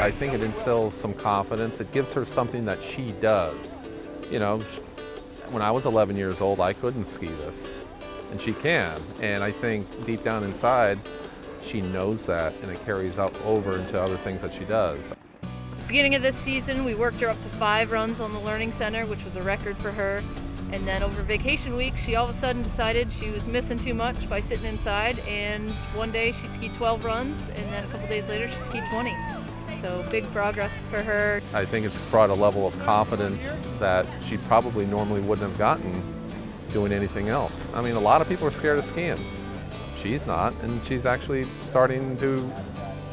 I think it instills some confidence. It gives her something that she does. You know, when I was 11 years old, I couldn't ski this, and she can. And I think deep down inside, she knows that, and it carries out over into other things that she does. Beginning of this season, we worked her up to 5 runs on the Learning Center, which was a record for her. And then over vacation week, she all of a sudden decided she was missing too much by sitting inside, and one day she skied 12 runs, and then a couple days later she skied 20. So big progress for her. I think it's brought a level of confidence that she probably normally wouldn't have gotten doing anything else. I mean, a lot of people are scared of skiing. She's not, and she's actually starting to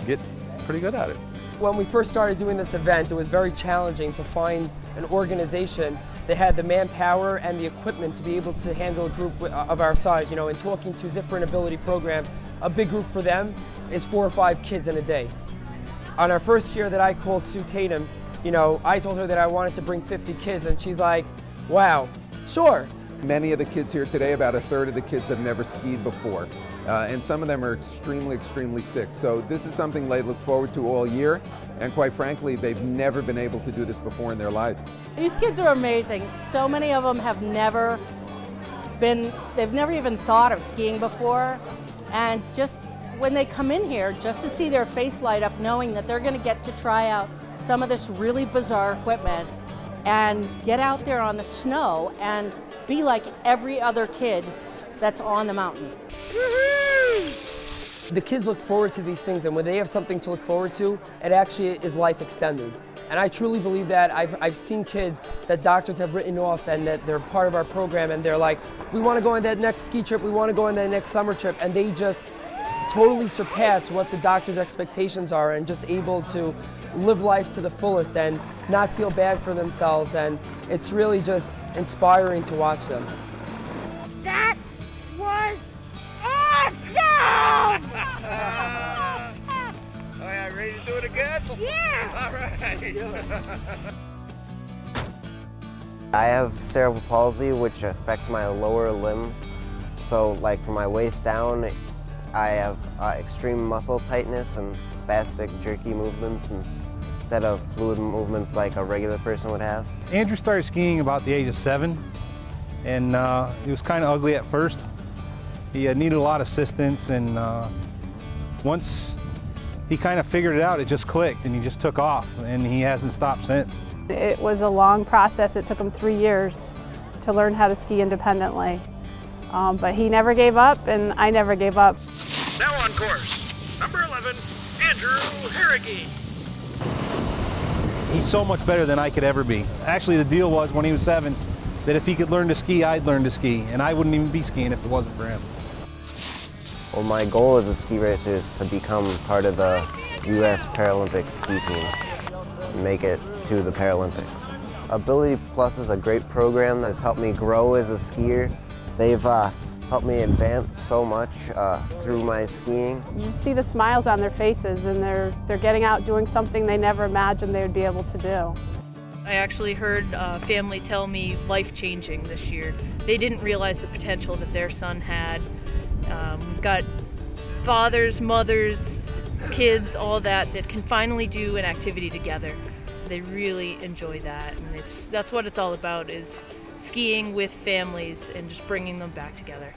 get pretty good at it. When we first started doing this event, it was very challenging to find an organization that had the manpower and the equipment to be able to handle a group of our size. You know, in talking to different ability programs, a big group for them is 4 or 5 kids in a day. On our first year that I called Sue Tatum, you know, I told her that I wanted to bring 50 kids, and she's like, wow, sure. Many of the kids here today, about a third of the kids have never skied before. And some of them are extremely sick. So this is something they look forward to all year. And quite frankly, they've never been able to do this before in their lives. These kids are amazing. So many of them have they've never even thought of skiing before. And just when they come in here, just to see their face light up knowing that they're going to get to try out some of this really bizarre equipment and get out there on the snow and be like every other kid that's on the mountain. The kids look forward to these things, and when they have something to look forward to, it actually is life extended. And I truly believe that. I've seen kids that doctors have written off and that they're part of our program, and they're like, we want to go on that next ski trip, we want to go on that next summer trip, and they just totally surpass what the doctor's expectations are and just able to live life to the fullest and not feel bad for themselves, and it's really just inspiring to watch them. That was awesome! Oh yeah, ready to do it again? Yeah! All right. I have cerebral palsy, which affects my lower limbs. So like from my waist down, I have extreme muscle tightness and spastic jerky movements instead of fluid movements like a regular person would have. Andrew started skiing about the age of 7, and he was kind of ugly at first. He needed a lot of assistance, and once he kind of figured it out, it just clicked and he just took off, and he hasn't stopped since. It was a long process. It took him 3 years to learn how to ski independently. But he never gave up, and I never gave up. Now on course, number 11, Andrew Harrigan. He's so much better than I could ever be. Actually, the deal was when he was 7 that if he could learn to ski, I'd learn to ski, and I wouldn't even be skiing if it wasn't for him. Well, my goal as a ski racer is to become part of the U.S. Paralympic ski team and make it to the Paralympics. AbilityPLUS is a great program that's helped me grow as a skier. They've helped me advance so much through my skiing. You just see the smiles on their faces, and they're getting out doing something they never imagined they would be able to do. I actually heard a family tell me life-changing this year. They didn't realize the potential that their son had. We've got fathers, mothers, kids, all that can finally do an activity together. So they really enjoy that, and that's what it's all about, is skiing with families and just bringing them back together.